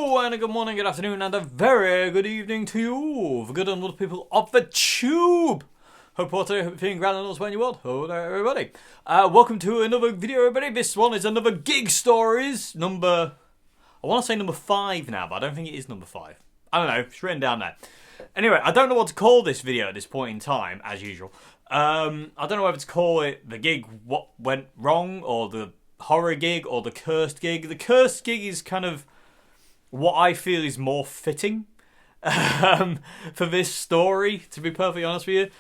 Hello, and a good morning, good afternoon, and a very good evening to you, for good and little people of the tube. Hope you're feeling grand and also when you want. Hello there, everybody. Welcome to another video, everybody. This one is another Gig Stories, I want to say number 5 now, but I don't think it is number 5. I don't know, it's written down there. Anyway, I don't know what to call this video at this point in time, as usual. I don't know whether to call it the gig what went wrong, or the horror gig, or the cursed gig. The cursed gig is kind of what I feel is more fitting for this story, to be perfectly honest with you.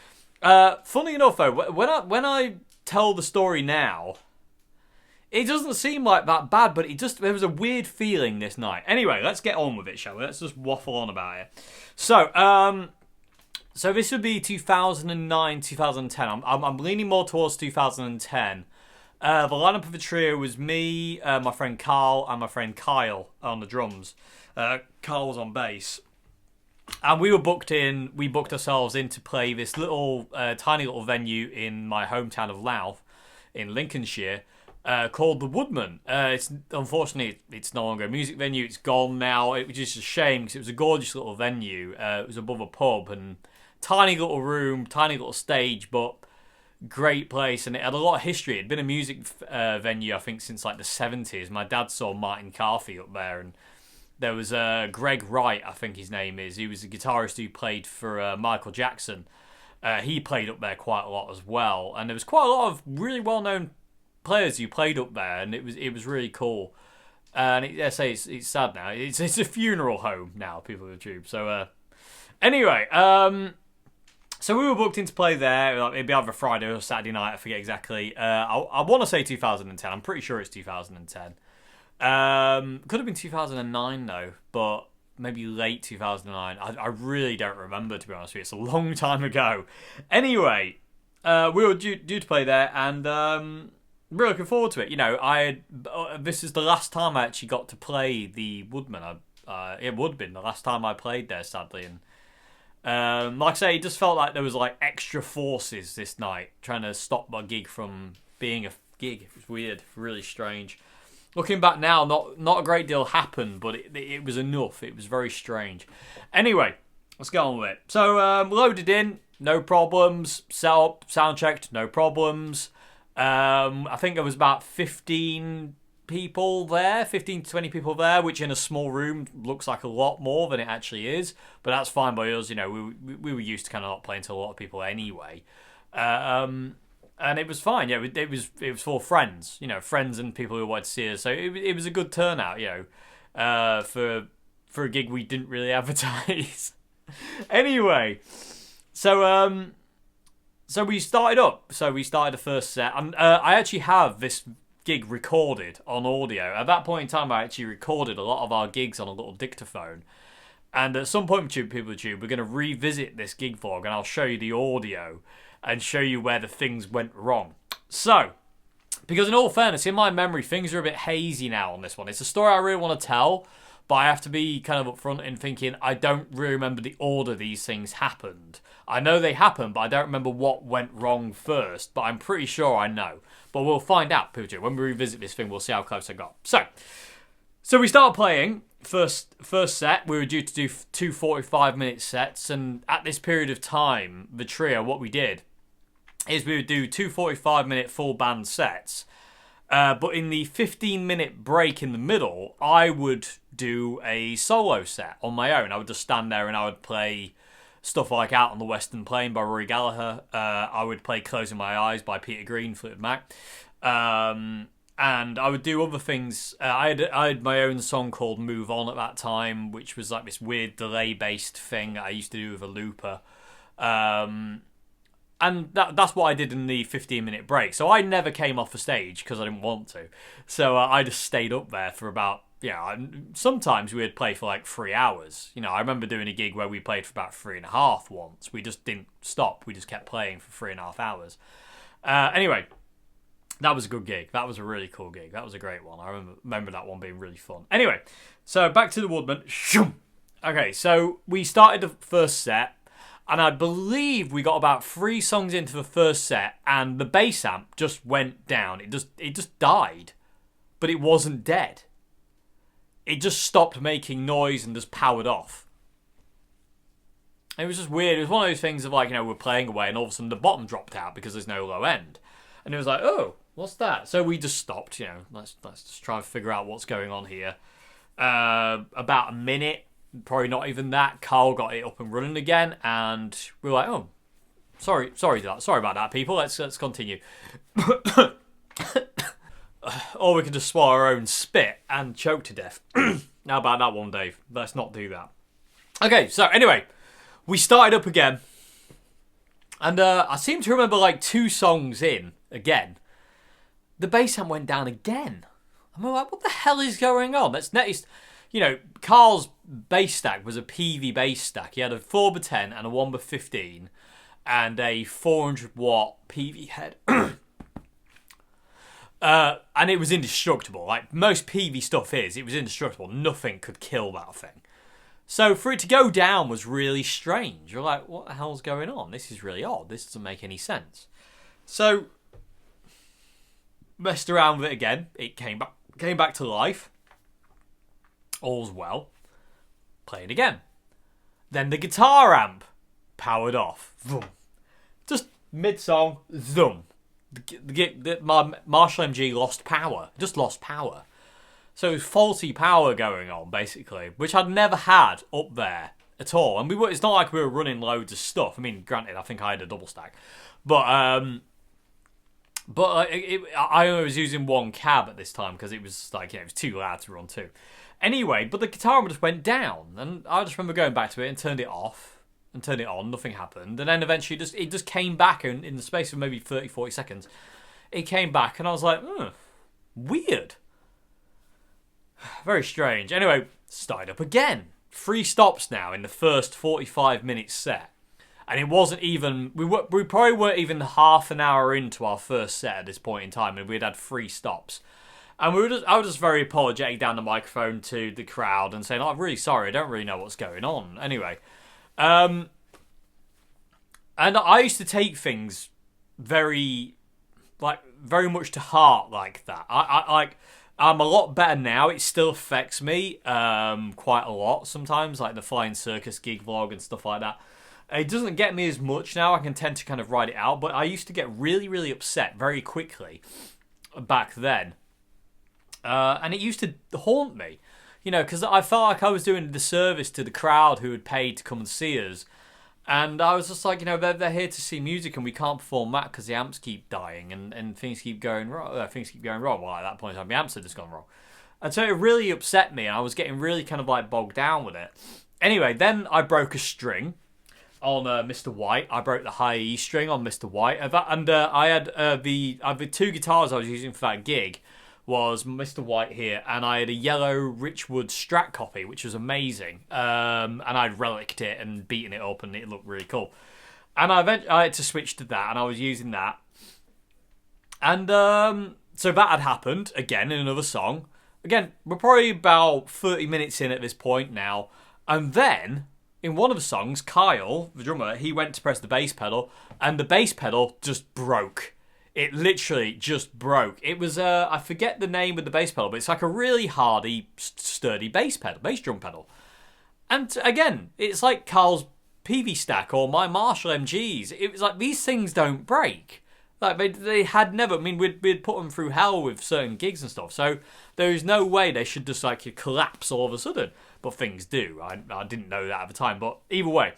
Funny enough, though, when I tell the story now, it doesn't seem like that bad, but there was a weird feeling this night. Anyway, let's get on with it, shall we? Let's just waffle on about it. So this would be 2009, 2010. I'm leaning more towards 2010. The lineup of the trio was me, my friend Carl, and my friend Kyle on the drums. Carl was on bass. And we booked ourselves in to play this little, tiny little venue in my hometown of Louth, in Lincolnshire, called The Woodman. Unfortunately, it's no longer a music venue. It's gone now, which is a shame, because it was a gorgeous little venue. It was above a pub, and tiny little room, tiny little stage, but great place, and it had a lot of history. It had been a music venue, I think, since like the 70s. My dad saw Martin Carthy up there, and there was Greg Wright, I think his name is. He was a guitarist who played for Michael Jackson. He played up there quite a lot as well, and there was quite a lot of really well-known players who played up there, and it was really cool. And it's sad now. It's a funeral home now, people on the tube. So anyway, so we were booked in to play there. It'd be either Friday or Saturday night. I forget exactly. I want to say 2010. I'm pretty sure it's 2010. Could have been 2009 though, but maybe late 2009. I really don't remember, to be honest with you. It's a long time ago. Anyway, we were due to play there, and really looking forward to it. You know, this is the last time I actually got to play the Woodman. It would have been the last time I played there, sadly, and like I say, it just felt like there was like extra forces this night trying to stop my gig from being a gig. It was weird, really strange. Looking back now, not a great deal happened, but it was enough. It was very strange. Anyway, let's get on with it. So loaded in, no problems. Set up, sound checked, no problems. I think there was about 15 people there, 15 to 20 people there, which in a small room looks like a lot more than it actually is, but that's fine by us. You know, we were used to kind of not playing to a lot of people anyway, and it was fine. Yeah, it was for friends, you know, friends and people who wanted to see us. So it was a good turnout, you know, for a gig we didn't really advertise. Anyway, so we started up. So we started the first set, and I actually have this gig recorded on audio. At that point in time, I actually recorded a lot of our gigs on a little dictaphone, and at some point, people we're going to revisit this gig vlog, and I'll show you the audio and show you where the things went wrong. So, because in all fairness, in my memory, things are a bit hazy now on this one. It's a story I really want to tell, but I have to be kind of upfront in thinking I don't really remember the order these things happened. I know they happened, but I don't remember what went wrong first, but I'm pretty sure I know. But we'll find out, people. When we revisit this thing, we'll see how close I got. So we started playing. First set, we were due to do 2 45-minute sets, and at this period of time, the trio, what we did is we would do 2 45-minute full band sets, but in the 15-minute break in the middle, I would do a solo set on my own. I would just stand there and I would play stuff like Out on the Western Plain by Rory Gallagher. I would play Closing My Eyes by Peter Green, Fleetwood Mac. And I would do other things. I had my own song called Move On at that time, which was like this weird delay-based thing I used to do with a looper. And that's what I did in the 15-minute break. So I never came off the stage because I didn't want to. So I just stayed up there for about, sometimes we would play for like 3 hours. You know, I remember doing a gig where we played for about 3.5 once. We just didn't stop. We just kept playing for 3.5 hours. Anyway, that was a good gig. That was a really cool gig. That was a great one. I remember that one being really fun. Anyway, so back to the Woodman. Okay, so we started the first set. And I believe we got about 3 songs into the first set, and the bass amp just went down. It just died, but it wasn't dead. it just stopped making noise and just powered off. It was just weird. It was one of those things of like, we're playing away and all of a sudden the bottom dropped out because there's no low end. And it was like, oh, what's that? So we just stopped, let's just try and figure out what's going on here. About a minute, probably not even that, Carl got it up and running again, and we were like, oh, sorry about that, people. Let's continue. Or we could just swallow our own spit and choke to death. How about that one, Dave? Let's not do that. Okay, so anyway, we started up again, and I seem to remember like 2 songs in again, the bass amp went down again. I'm like, what the hell is going on? That's next. Carl's bass stack was a PV bass stack. He had a 4x10 and a 1x15 and a 400 watt PV head. And it was indestructible. Like most PV stuff is, it was indestructible. Nothing could kill that thing. So for it to go down was really strange. You're like, what the hell's going on? This is really odd. This doesn't make any sense. So messed around with it again. It came back to life. All's well. Playing again. Then the guitar amp powered off. Vroom. Just mid-song, zoom. My Marshall MG lost power. Just lost power. So it was faulty power going on, basically, which I'd never had up there at all. And it's not like we were running loads of stuff. I mean, granted, I think I had a double stack. But I only was using one cab at this time because it was like, it was too loud to run two. Anyway, but the guitar just went down, and I just remember going back to it and turned it off and turned it on. Nothing happened, and then eventually it just came back in the space of maybe 30, 40 seconds. It came back, and I was like, weird, very strange. Anyway, started up again. 3 stops now in the first 45-minute set. And it wasn't even, we probably weren't even half an hour into our first set at this point in time, and we'd had 3 stops. And I was just very apologetic down the microphone to the crowd and saying, I'm really sorry, I don't really know what's going on. Anyway, and I used to take things very much to heart like that. I'm a lot better now. It still affects me quite a lot sometimes, like the Flying Circus gig vlog and stuff like that. It doesn't get me as much now. I can tend to kind of ride it out, but I used to get really, really upset very quickly back then. And it used to haunt me, because I felt like I was doing a disservice to the crowd who had paid to come and see us. And I was just like, they're here to see music and we can't perform that because the amps keep dying and things keep going wrong. Well, at that point in time, the amps had just gone wrong. And so it really upset me, and I was getting really kind of like bogged down with it. Anyway, then I broke a string on Mr. White. I broke the high E string on Mr. White. And I had the 2 guitars I was using for that gig was Mr. White here, and I had a yellow Richwood Strat copy, which was amazing. And I'd relicked it and beaten it up, and it looked really cool. And I had to switch to that, and I was using that. And so that had happened again in another song. Again, we're probably about 30 minutes in at this point now. And then in one of the songs, Kyle, the drummer, he went to press the bass pedal, and the bass pedal just broke. It literally just broke. It was, I forget the name of the bass pedal, but it's like a really hardy, sturdy bass drum pedal. And again, it's like Carl's PV stack or my Marshall MGs. It was like, these things don't break. Like, they had never, we'd put them through hell with certain gigs and stuff, so there is no way they should just, like, collapse all of a sudden. But things do. I didn't know that at the time, but either way,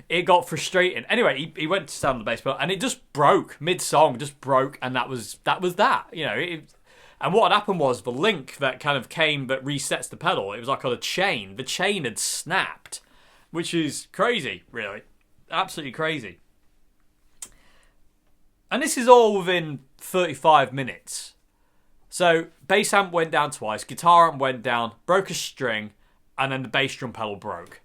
it got frustrating. Anyway, he went to stand on the bass pedal, and it just broke, mid-song, just broke, and that was that. And what had happened was the link that kind of came that resets the pedal, it was like on a chain. The chain had snapped, which is crazy, really. Absolutely crazy. And this is all within 35 minutes. So, bass amp went down twice, guitar amp went down, broke a string, and then the bass drum pedal broke.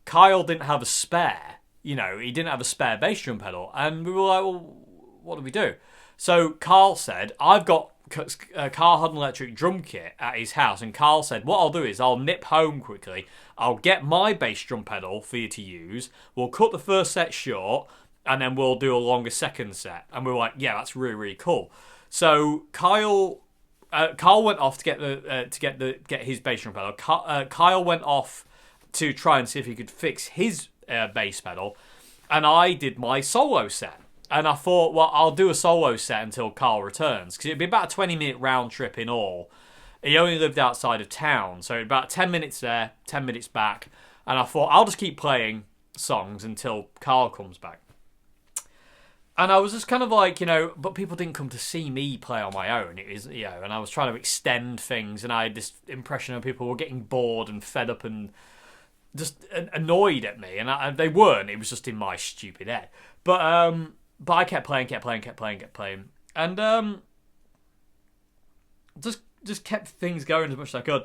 Kyle didn't have a spare. He didn't have a spare bass drum pedal. And we were like, well, what do we do? So Carl said, Carl had an electric drum kit at his house. And Carl said, what I'll do is I'll nip home quickly. I'll get my bass drum pedal for you to use. We'll cut the first set short, and then we'll do a longer second set. And we were like, yeah, that's really, really cool. So Kyle Carl went off to get his bass drum pedal. Kyle went off to try and see if he could fix his bass pedal, and I did my solo set. And I thought, well, I'll do a solo set until Carl returns, because it'd be about a 20-minute round trip in all. He only lived outside of town, so about 10 minutes there, 10 minutes back. And I thought, I'll just keep playing songs until Carl comes back. And I was just kind of like, but people didn't come to see me play on my own. It was, and I was trying to extend things, and I had this impression of people were getting bored and fed up and just annoyed at me. And they weren't. It was just in my stupid head. But I kept playing. And just kept things going as much as I could.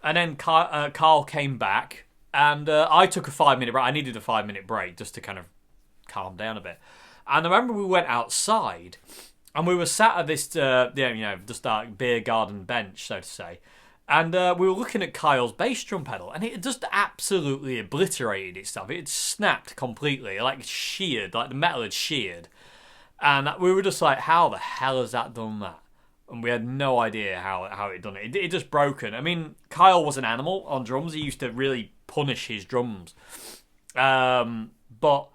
And then Carl came back, and I took a 5-minute break. I needed a 5-minute break just to kind of calm down a bit. And I remember we went outside, and we were sat at this, just like beer garden bench, so to say. And we were looking at Kyle's bass drum pedal, and it had just absolutely obliterated itself. It had snapped completely, like sheared, like the metal had sheared. And we were just like, how the hell has that done that? And we had no idea how it had done it. It just broken. I mean, Kyle was an animal on drums. He used to really punish his drums. But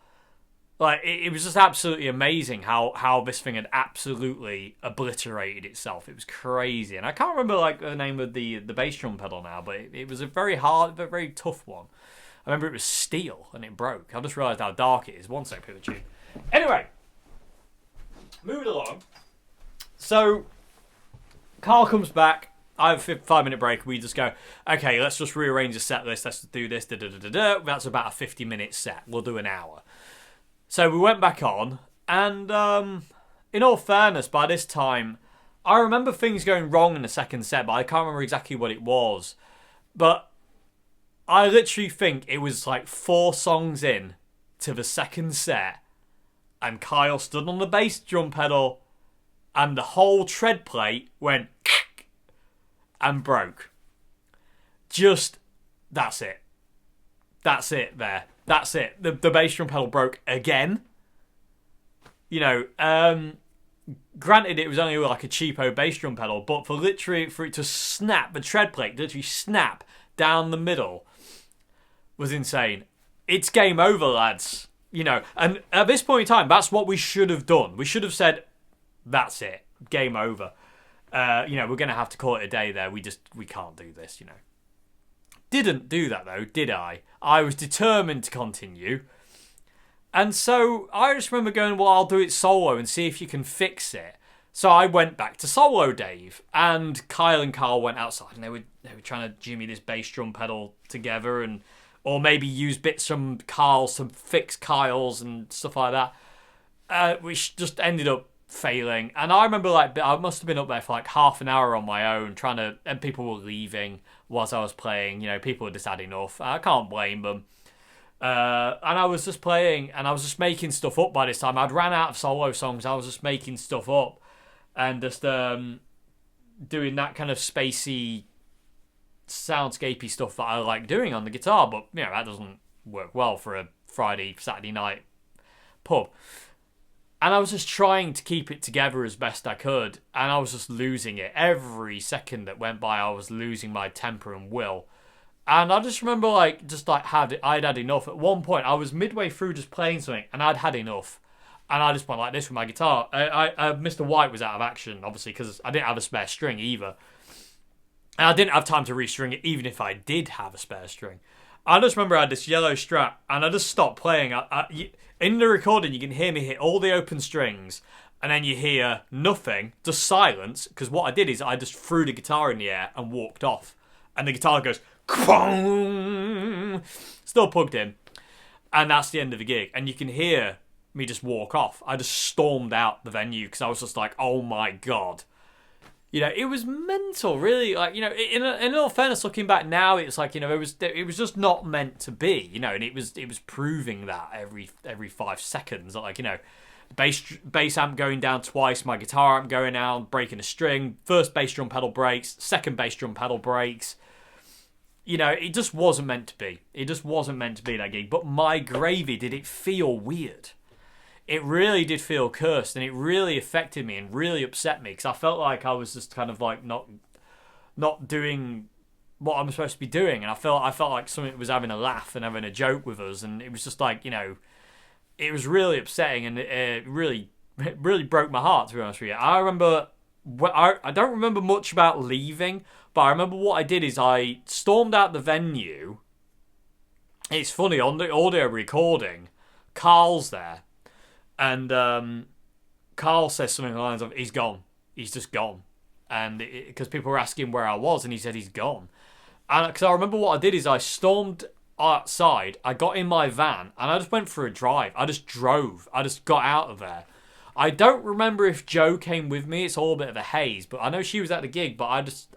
like it was just absolutely amazing how this thing had absolutely obliterated itself. It was crazy. And I can't remember like the name of the bass drum pedal now, but it was a very hard, but very tough one. I remember it was steel and it broke. I just realised how dark it is. One sec, put the tune. Anyway, moving along. So Carl comes back. I have a 5-minute break. We just go, okay, let's just rearrange the set list. Let's do this. That's about a 50-minute set. We'll do an hour. So we went back on, and in all fairness, by this time, I remember things going wrong in the second set, but I can't remember exactly what it was. But I literally think it was like 4 songs in to the second set, and Kyle stood on the bass drum pedal, and the whole tread plate went and broke. Just, that's it. That's it there. That's it. The bass drum pedal broke again. Granted it was only like a cheapo bass drum pedal, but for it to snap, the tread plate literally snap down the middle was insane. It's game over, lads. And at this point in time, that's what we should have done. We should have said, that's it. Game over. We're going to have to call it a day there. We can't do this, Didn't do that though, did I? I was determined to continue. And so I just remember going, well, I'll do it solo and see if you can fix it. So I went back to solo Dave, and Kyle and Carl went outside, and they were trying to jimmy this bass drum pedal together, or maybe use bits from Carl's to fix Kyle's and stuff like that. Which just ended up failing. And I remember I must have been up there for like half an hour on my own and people were leaving whilst I was playing. People had just had enough. I can't blame them. And I was just playing, and I was just making stuff up by this time. I'd ran out of solo songs. I was just making stuff up and just doing that kind of spacey, soundscapey stuff that I like doing on the guitar. But that doesn't work well for a Friday, Saturday night pub. And I was just trying to keep it together as best I could, and I was just losing it. Every second that went by, I was losing my temper and will. And I just remember, I'd had enough. At one point, I was midway through just playing something, and I'd had enough. And I just went like this with my guitar. Mr. White was out of action, obviously, because I didn't have a spare string either. And I didn't have time to restring it, even if I did have a spare string. I just remember I had this yellow Strat, and I just stopped playing. In the recording, you can hear me hit all the open strings, and then you hear nothing, just silence, because what I did is I just threw the guitar in the air and walked off. And the guitar goes, still plugged in. And that's the end of the gig. And you can hear me just walk off. I just stormed out the venue, because I was just like, oh my God. It was mental, really. In all fairness, looking back now, it's like, it was just not meant to be, and it was proving that every 5 seconds, bass amp going down twice, my guitar amp going down, breaking a string, first bass drum pedal breaks, second bass drum pedal breaks. It just wasn't meant to be. It just wasn't meant to be that gig. But my gravy, did it feel weird. it really did feel cursed, and it really affected me and really upset me, because I felt like I was just kind of like not doing what I'm supposed to be doing, and I felt like something was having a laugh and having a joke with us, and it was just like, it was really upsetting, and it really broke my heart, to be honest with you. I remember, I don't remember much about leaving, but I remember what I did is I stormed out the venue. It's funny, on the audio recording, Carl's there, and Carl says something along the lines of, he's gone. He's just gone. And because people were asking where I was, and he said he's gone. And because I remember what I did is I stormed outside, I got in my van, and I just went for a drive. I just drove. I just got out of there. I don't remember if Jo came with me. It's all a bit of a haze, but I know she was at the gig, but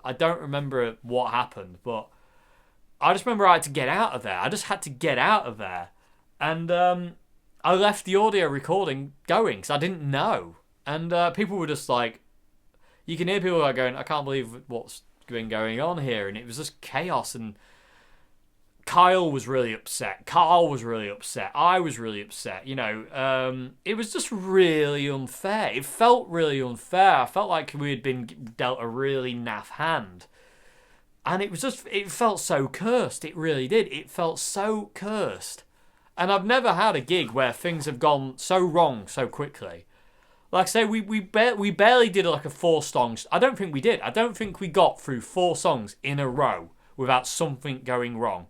I don't remember what happened. But I just remember I had to get out of there. I just had to get out of there. And I left the audio recording going because I didn't know. And people were just like, you can hear people like going, I can't believe what's been going on here. And it was just chaos. And Kyle was really upset. Carl was really upset. I was really upset. It was just really unfair. It felt really unfair. I felt like we had been dealt a really naff hand. And it felt so cursed. It really did. It felt so cursed. And I've never had a gig where things have gone so wrong so quickly. Like I say, we barely did like a 4 songs. I don't think we did. I don't think we got through 4 songs in a row without something going wrong.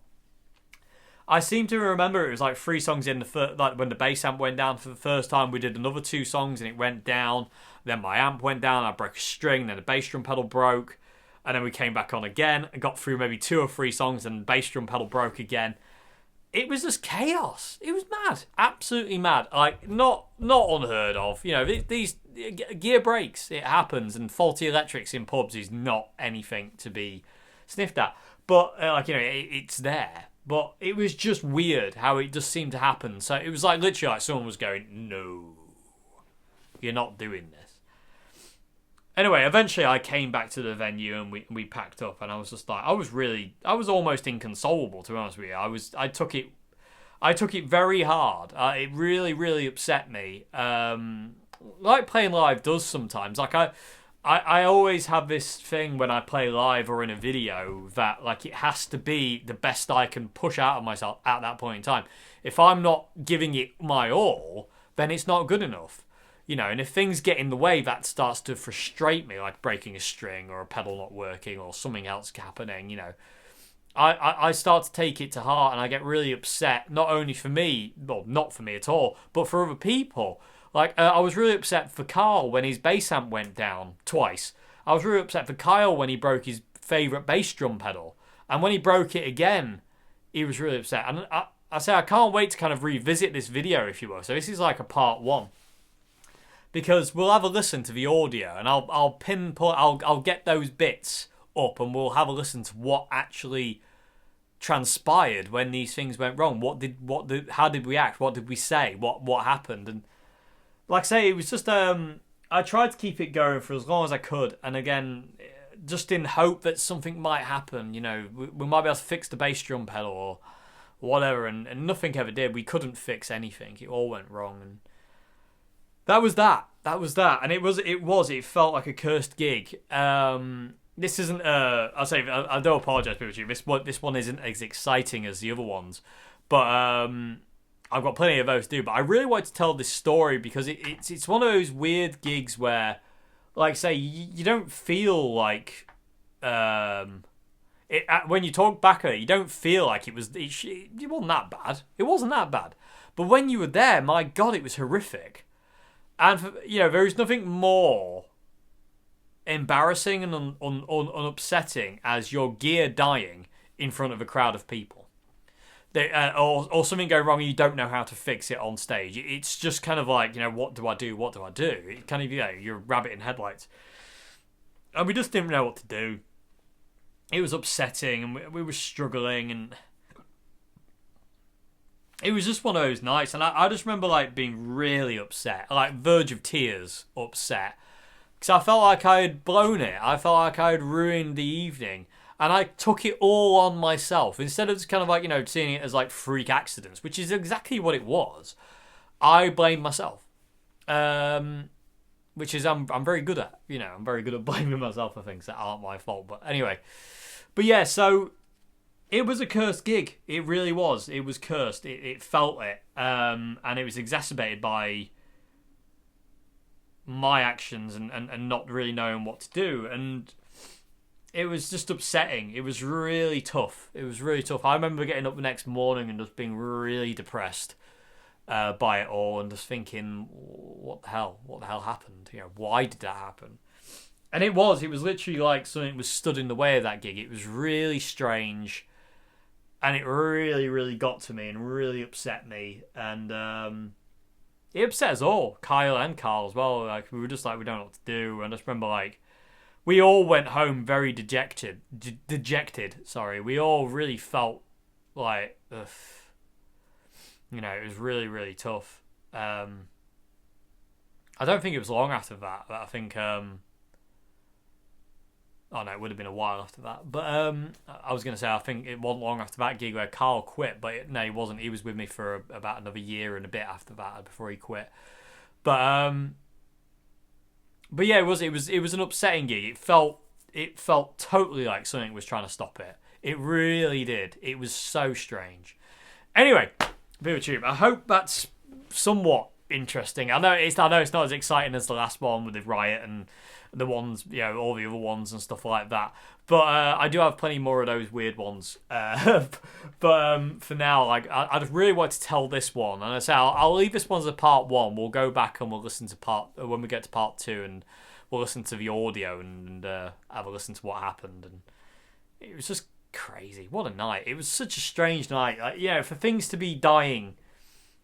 I seem to remember it was like 3 songs in like when the bass amp went down for the first time. We did another 2 songs and it went down. Then my amp went down. I broke a string. Then the bass drum pedal broke, and then we came back on again and got through maybe 2 or 3 songs, and the bass drum pedal broke again. It was just chaos. It was mad, absolutely mad. Like not unheard of. These gear breaks. It happens, and faulty electrics in pubs is not anything to be sniffed at. But it's there. But it was just weird how it just seemed to happen. So it was like literally like someone was going, no, you're not doing this. Anyway, eventually I came back to the venue and we packed up, and I was just like, I was almost inconsolable, to be honest with you. I took it very hard. It really, really upset me. Like playing live does sometimes. Like I always have this thing when I play live or in a video that like it has to be the best I can push out of myself at that point in time. If I'm not giving it my all, then it's not good enough. And if things get in the way, that starts to frustrate me, like breaking a string or a pedal not working or something else happening, I start to take it to heart, and I get really upset, not only for me, well, not for me at all, but for other people. Like, I was really upset for Carl when his bass amp went down twice. I was really upset for Kyle when he broke his favourite bass drum pedal. And when he broke it again, he was really upset. And I can't wait to kind of revisit this video, if you will. So this is like a part 1. Because we'll have a listen to the audio, and I'll get those bits up, and we'll have a listen to what actually transpired when these things went wrong. How did we act? What did we say? What happened? And like I say, it was just I tried to keep it going for as long as I could, and again, just in hope that something might happen. We might be able to fix the bass drum pedal or whatever, and nothing ever did. We couldn't fix anything. It all went wrong, and that was that. And it felt like a cursed gig. This isn't I do apologise, people. This one isn't as exciting as the other ones, but I've got plenty of those to do. But I really wanted to tell this story because it's one of those weird gigs where, like, say, you don't feel like when you talk back at it, you don't feel like it wasn't that bad. It wasn't that bad. But when you were there, my God, it was horrific. And, there is nothing more embarrassing and upsetting as your gear dying in front of a crowd of people. Or something going wrong and you don't know how to fix it on stage. It's just kind of like, what do I do? What do I do? It kind of, you're a rabbit in headlights. And we just didn't know what to do. It was upsetting, and we were struggling, and it was just one of those nights, and I just remember like being really upset, like verge of tears upset, because I felt like I had blown it. I felt like I had ruined the evening, and I took it all on myself instead of just kind of like seeing it as like freak accidents, which is exactly what it was. I blamed myself. which is I'm very good at. You know, I'm very good at blaming myself for things that aren't my fault. But anyway, but yeah, so it was a cursed gig. It really was. It was cursed. It felt it, and it was exacerbated by my actions and not really knowing what to do. And it was just upsetting. It was really tough. It was really tough. I remember getting up the next morning and just being really depressed by it all, and just thinking, what the hell happened? You know, why did that happen? And it was literally like something was stood in the way of that gig. It was really strange, and it really, really got to me and really upset me. And it upset us all, Kyle and Carl as well. Like, we were just like, we don't know what to do. And I just remember, like, we all went home very dejected. Sorry, we all really felt like, ugh. You know, it was really, really tough. I don't think it was long after that. But I think, oh no, it would have been a while after that. But I was going to say, I think it wasn't long after that gig where Carl quit. But no, he wasn't. He was with me for about another year and a bit after that, before he quit. But yeah, it was an upsetting gig. It felt totally like something was trying to stop it. It really did. It was so strange. Anyway, ViewTube, I hope that's somewhat interesting. I know it's not as exciting as the last one with the riot and the ones, you know, all the other ones and stuff like that. But I do have plenty more of those weird ones. But for now, like, I just really want to tell this one, and I say I'll leave this one as a part 1. We'll go back and we'll listen to when we get to part 2, and we'll listen to the audio and have a listen to what happened. And it was just crazy. What a night. It was such a strange night. Like, you know, for things to be dying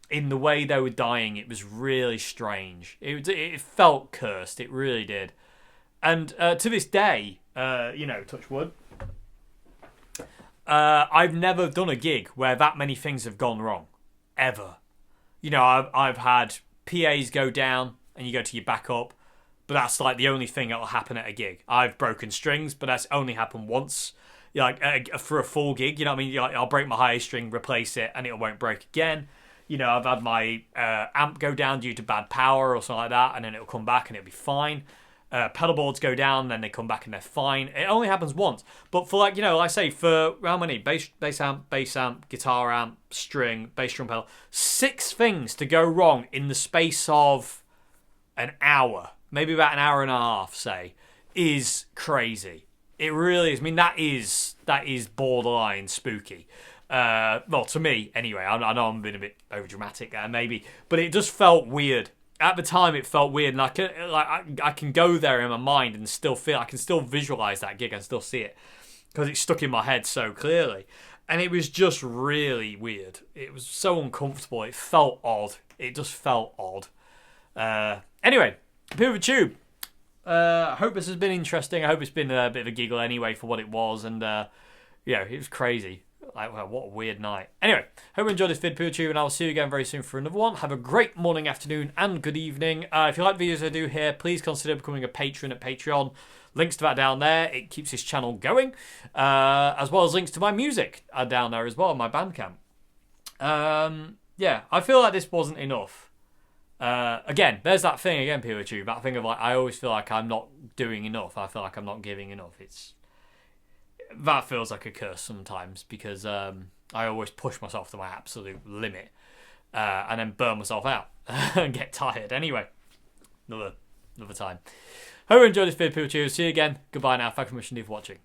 in the way they were dying, it was really strange. It felt cursed. It really did. And to this day, you know, touch wood, I've never done a gig where that many things have gone wrong, ever. You know, I've had PAs go down and you go to your backup, but that's like the only thing that'll happen at a gig. I've broken strings, but that's only happened once. Like, for a full gig, you know what I mean? Like, I'll break my highest string, replace it, and it won't break again. You know, I've had my amp go down due to bad power or something like that, and then it'll come back and it'll be fine. Pedal boards go down, then they come back and they're fine. It only happens once. But for, like, you know, like I say, for how many? Bass amp, guitar amp, string, bass drum pedal. 6 things to go wrong in the space of an hour, maybe about an hour and a half, say, is crazy. It really is. I mean, that is borderline spooky. Well, to me, anyway. I know I'm being a bit overdramatic there, maybe, but it just felt weird. At the time, it felt weird, and I can go there in my mind and still feel. I can still visualize that gig and still see it because it's stuck in my head so clearly. And it was just really weird. It was so uncomfortable. It felt odd. It just felt odd. Anyway, ViewTube. I hope this has been interesting. I hope it's been a bit of a giggle anyway for what it was. And, yeah, it was crazy. Like, wow, what a weird night. Anyway, hope you enjoyed this vid, ViewTube, and I'll see you again very soon for another one. Have a great morning, afternoon, and good evening. If you like the videos I do here, please consider becoming a patron at Patreon. Links to that down there. It keeps this channel going. As well as links to my music are down there as well on my Bandcamp. Yeah, I feel like this wasn't enough. Again, there's that thing again, ViewTube. That thing of, like, I always feel like I'm not doing enough. I feel like I'm not giving enough. That feels like a curse sometimes because I always push myself to my absolute limit and then burn myself out and get tired. Anyway, another time. Hope you enjoyed this video, ViewTube. See you again. Goodbye now. Thank you very much indeed for watching.